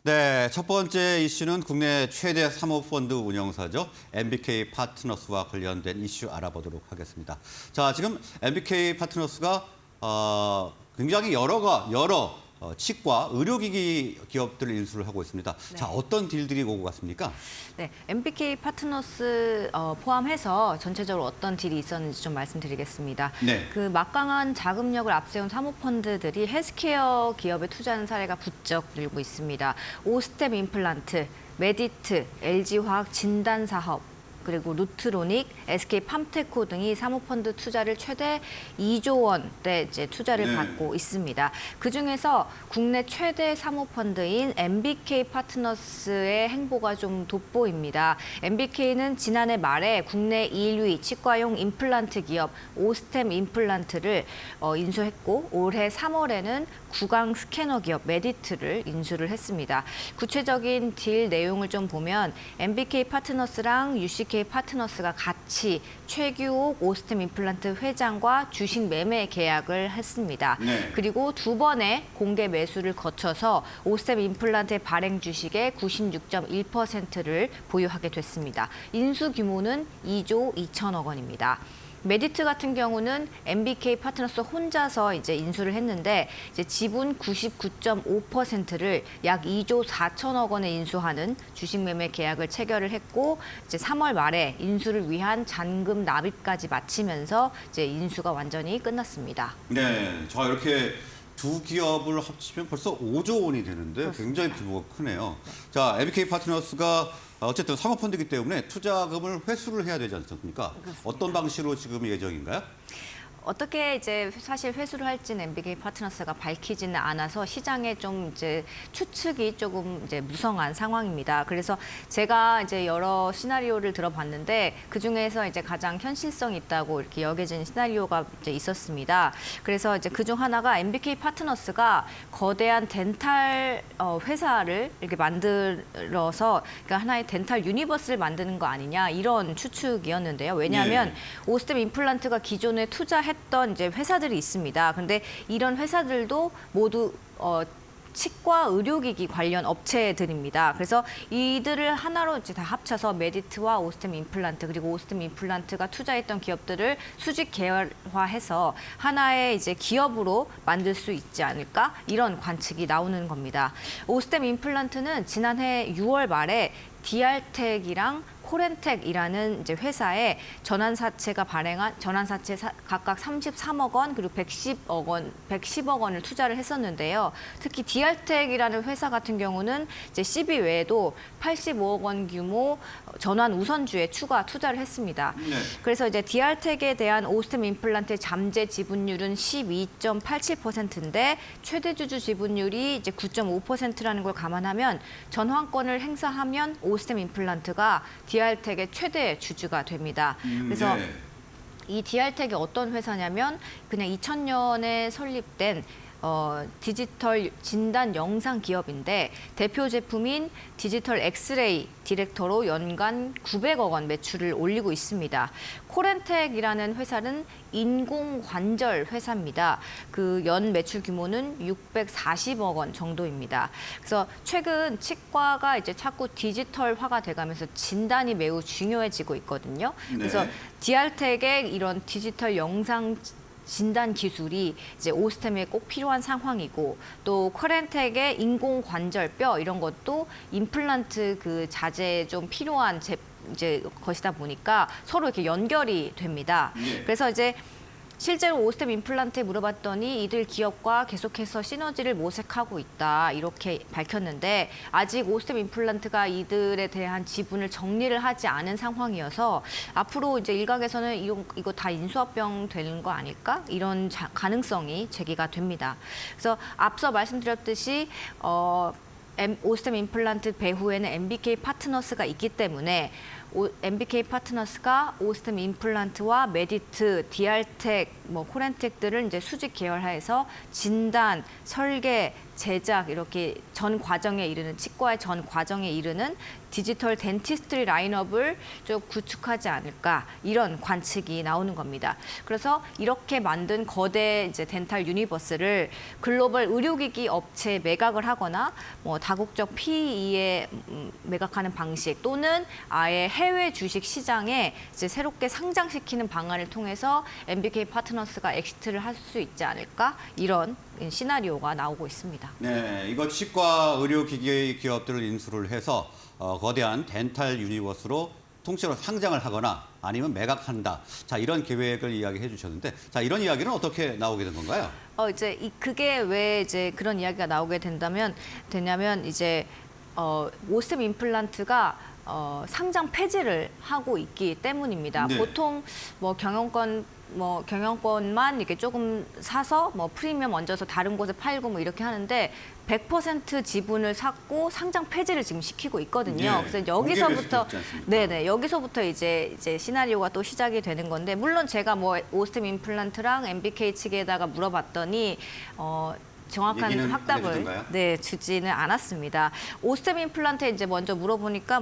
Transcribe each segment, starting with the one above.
네, 첫 번째 이슈는 국내 최대 사모펀드 운영사죠. MBK 파트너스와 관련된 이슈 알아보도록 하겠습니다. 자, 지금 MBK 파트너스가 굉장히 여러 치과, 의료기기 기업들을 인수를 하고 있습니다. 네. 자, 어떤 딜들이 오고 갔습니까? 네, MBK 파트너스 포함해서 전체적으로 어떤 딜이 있었는지 좀 말씀드리겠습니다. 네. 그 막강한 자금력을 앞세운 사모펀드들이 헬스케어 기업에 투자하는 사례가 부쩍 늘고 있습니다. 오스템 임플란트, 메디트, LG화학 진단사업, 그리고 루트로닉, SK팜테코 등이 사모펀드 투자를 최대 2조 원대 이제 투자를 네. 받고 있습니다. 그중에서 국내 최대 사모펀드인 MBK 파트너스의 행보가 좀 돋보입니다. MBK는 지난해 말에 국내 1위 치과용 임플란트 기업 오스템 임플란트를 인수했고 올해 3월에는 구강 스캐너 기업 메디트를 인수를 했습니다. 구체적인 딜 내용을 좀 보면 MBK 파트너스랑 UCK 파트너스가 같이 최규옥 오스템 임플란트 회장과 주식 매매 계약을 했습니다. 네. 그리고 두 번의 공개 매수를 거쳐서 오스템 임플란트의 발행 주식의 96.1%를 보유하게 됐습니다. 인수 규모는 2조 2천억 원입니다. 메디트 같은 경우는 MBK 파트너스 혼자서 이제 인수를 했는데 이제 지분 99.5%를 약 2조 4천억 원에 인수하는 주식 매매 계약을 체결을 했고 이제 3월 말에 인수를 위한 잔금 납입까지 마치면서 이제 인수가 완전히 끝났습니다. 네, 자, 이렇게 두 기업을 합치면 벌써 5조 원이 되는데 그렇습니다. 굉장히 규모가 크네요. 자, MBK 파트너스가 어쨌든 사모펀드이기 때문에 투자금을 회수를 해야 되지 않습니까? 그렇습니다. 어떤 방식으로 지금 예정인가요? 어떻게 이제 사실 회수를 할지는 MBK 파트너스가 밝히지는 않아서 시장에 좀 이제 추측이 조금 이제 무성한 상황입니다. 그래서 제가 이제 여러 시나리오를 들어봤는데 그 중에서 이제 가장 현실성 있다고 이렇게 여겨진 시나리오가 이제 있었습니다. 그래서 이제 그중 하나가 MBK 파트너스가 거대한 덴탈 회사를 이렇게 만들어서 그러니까 하나의 덴탈 유니버스를 만드는 거 아니냐 이런 추측이었는데요. 왜냐하면 네. 오스템 임플란트가 기존에 투자했던 이제 회사들이 있습니다. 그런데 이런 회사들도 모두 치과 의료기기 관련 업체들입니다. 그래서 이들을 하나로 이제 다 합쳐서 메디트와 오스템 임플란트 그리고 오스템 임플란트가 투자했던 기업들을 수직 계열화해서 하나의 이제 기업으로 만들 수 있지 않을까 이런 관측이 나오는 겁니다. 오스템 임플란트는 지난해 6월 말에 디알텍이랑 코렌텍이라는 이제 회사에 전환사채가 발행한 전환사채 각각 33억 원 그리고 110억 원을 투자를 했었는데요. 특히 디알텍이라는 회사 같은 경우는 이제 CB 외에도 85억 원 규모 전환 우선주에 추가 투자를 했습니다. 네. 그래서 이제 디알텍에 대한 오스템 임플란트의 잠재 지분율은 12.87%인데 최대 주주 지분율이 이제 9.5%라는 걸 감안하면 전환권을 행사하면 오스템 임플란트가 디알텍의 최대 주주가 됩니다. 그래서 네. 이 디알텍이 어떤 회사냐면 그냥 2000년에 설립된 디지털 진단 영상 기업인데 대표 제품인 디지털 엑스레이 디렉터로 연간 900억 원 매출을 올리고 있습니다. 코렌텍이라는 회사는 인공관절 회사입니다. 그 연 매출 규모는 640억 원 정도입니다. 그래서 최근 치과가 이제 자꾸 디지털화가 돼가면서 진단이 매우 중요해지고 있거든요. 그래서 네. 디알텍의 이런 디지털 영상 진단 기술이 이제 오스템에 꼭 필요한 상황이고 또 커렌텍의 인공관절뼈 이런 것도 임플란트 그 자재에 좀 필요한 이제 것이다 보니까 서로 이렇게 연결이 됩니다. 예. 그래서 이제 실제로 오스템 임플란트에 물어봤더니 이들 기업과 계속해서 시너지를 모색하고 있다 이렇게 밝혔는데 아직 오스템 임플란트가 이들에 대한 지분을 정리를 하지 않은 상황이어서 앞으로 이제 일각에서는 이거 다 인수합병 되는 거 아닐까 이런 가능성이 제기가 됩니다. 그래서 앞서 말씀드렸듯이 오스템 임플란트 배후에는 MBK 파트너스가 있기 때문에 MBK 파트너스가 오스템 임플란트와 메디트, 디알텍, 코렌텍들을 이제 수직 계열화해서 진단, 설계, 제작 이렇게 전 과정에 이르는 치과의 전 과정에 이르는 디지털 덴티스트리 라인업을 좀 구축하지 않을까 이런 관측이 나오는 겁니다. 그래서 이렇게 만든 거대 이제 덴탈 유니버스를 글로벌 의료기기 업체에 매각을 하거나 다국적 PE에 매각하는 방식 또는 아예 해외 주식 시장에 이제 새롭게 상장시키는 방안을 통해서 MBK 파트너스가 엑시트를 할 수 있지 않을까 이런 시나리오가 나오고 있습니다. 네, 이거 치과 의료기기 기업들을 인수를 해서 거대한 덴탈 유니버스로 통째로 상장을 하거나 아니면 매각한다. 자, 이런 계획을 이야기해 주셨는데, 자, 이런 이야기는 어떻게 나오게 된 건가요? 그게 왜 이제 그런 이야기가 나오게 되냐면 이제 오스템 임플란트가 상장 폐지를 하고 있기 때문입니다. 네. 보통 경영권만 이렇게 조금 사서 프리미엄 얹어서 다른 곳에 팔고 이렇게 하는데 100% 지분을 샀고 상장 폐지를 지금 시키고 있거든요. 네. 그래서 여기서부터 공개될 수도 있지 네네 여기서부터 이제 시나리오가 또 시작이 되는 건데 물론 제가 오스템 임플란트랑 MBK 측에다가 물어봤더니 정확한 얘기는 안 확답을 해주던가요? 주지는 않았습니다. 오스템 임플란트에 이제 먼저 물어보니까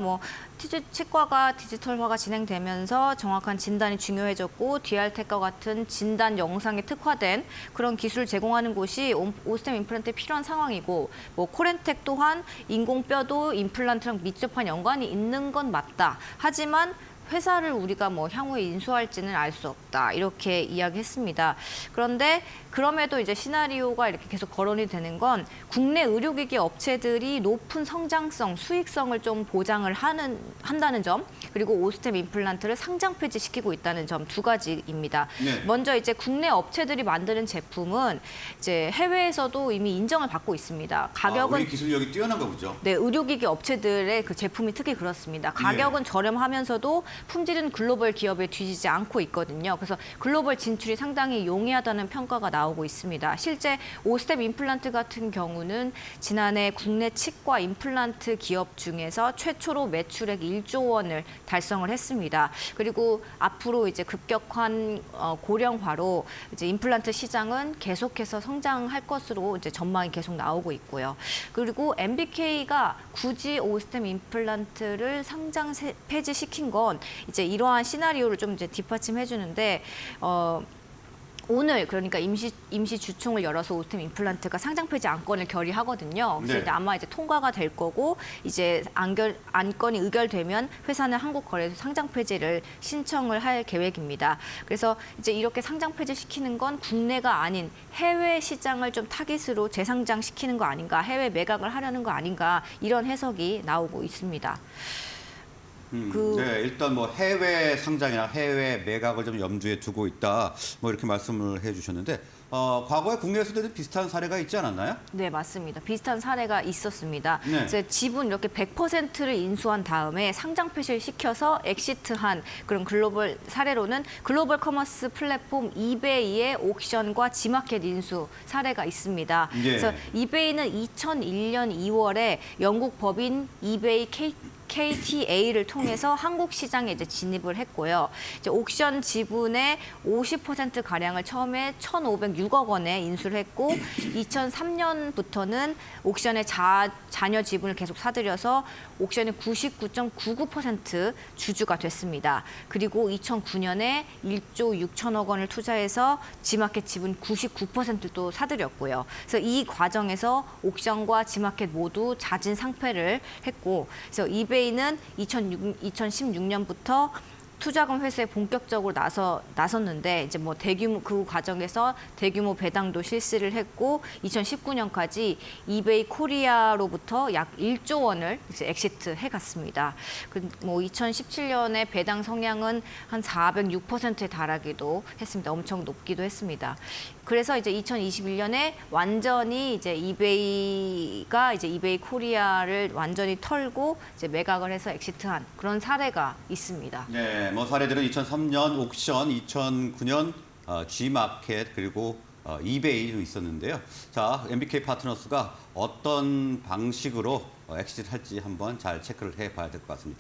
치과가 디지털화가 진행되면서 정확한 진단이 중요해졌고 디알텍과 같은 진단 영상에 특화된 그런 기술을 제공하는 곳이 오스템 임플란트에 필요한 상황이고 코렌텍 또한 인공뼈도 임플란트랑 밀접한 연관이 있는 건 맞다. 하지만 회사를 우리가 향후에 인수할지는 알 수 없다. 이렇게 이야기했습니다. 그런데 그럼에도 이제 시나리오가 이렇게 계속 거론이 되는 건 국내 의료기기 업체들이 높은 성장성, 수익성을 좀 보장을 한다는 점, 그리고 오스템 임플란트를 상장 폐지시키고 있다는 점 두 가지입니다. 네. 먼저 이제 국내 업체들이 만드는 제품은 이제 해외에서도 이미 인정을 받고 있습니다. 가격은 우리 기술력이 뛰어난가 보죠. 네, 의료기기 업체들의 그 제품이 특히 그렇습니다. 가격은 저렴하면서도 품질은 글로벌 기업에 뒤지지 않고 있거든요. 그래서 글로벌 진출이 상당히 용이하다는 평가가 나오고 있습니다. 실제 오스템 임플란트 같은 경우는 지난해 국내 치과 임플란트 기업 중에서 최초로 매출액 1조 원을 달성을 했습니다. 그리고 앞으로 이제 급격한 고령화로 이제 임플란트 시장은 계속해서 성장할 것으로 이제 전망이 계속 나오고 있고요. 그리고 MBK가 굳이 오스템 임플란트를 상장 폐지시킨 건 이제 이러한 시나리오를 좀 이제 뒷받침해 주는데 오늘 그러니까 임시 주총을 열어서 오스템 임플란트가 상장 폐지 안건을 결의하거든요. 그래서 네. 이제 아마 이제 통과가 될 거고 이제 안건이 의결되면 회사는 한국거래소 상장 폐지를 신청을 할 계획입니다. 그래서 이제 이렇게 상장 폐지 시키는 건 국내가 아닌 해외 시장을 좀 타깃으로 재상장 시키는 거 아닌가, 해외 매각을 하려는 거 아닌가 이런 해석이 나오고 있습니다. 네, 일단 해외 상장이나 해외 매각을 좀 염두에 두고 있다. 이렇게 말씀을 해주셨는데 과거에 국내에서도 비슷한 사례가 있지 않았나요? 네, 맞습니다. 비슷한 사례가 있었습니다. 네. 이제 지분 이렇게 100%를 인수한 다음에 상장 폐지를 시켜서 엑시트한 그런 글로벌 사례로는 글로벌 커머스 플랫폼 이베이의 옥션과 지마켓 인수 사례가 있습니다. 예. 그래서 이베이는 2001년 2월에 영국 법인 이베이 KTA를 통해서 한국 시장에 이제 진입을 했고요. 이제 옥션 지분의 50% 가량을 처음에 1,506억 원에 인수를 했고 2003년부터는 옥션의 자녀 지분을 계속 사들여서 옥션의 99.99% 주주가 됐습니다. 그리고 2009년에 1조 6천억 원을 투자해서 지마켓 지분 99%도 사들였고요. 그래서 이 과정에서 옥션과 지마켓 모두 자진 상패를 했고, 그래서 이베이는 2016년부터 투자금 회수에 본격적으로 나섰는데 이제 대규모 그 과정에서 대규모 배당도 실시를 했고 2019년까지 이베이 코리아로부터 약 1조 원을 이제 엑시트 해갔습니다. 2017년에 배당 성향은 한 406%에 달하기도 했습니다. 엄청 높기도 했습니다. 그래서 이제 2021년에 완전히 이제 이베이가 이제 이베이 코리아를 완전히 털고 이제 매각을 해서 엑시트한 그런 사례가 있습니다. 네, 사례들은 2003년 옥션, 2009년 G마켓 그리고 이베이도 있었는데요. 자, MBK 파트너스가 어떤 방식으로 엑시트할지 한번 잘 체크를 해봐야 될 것 같습니다.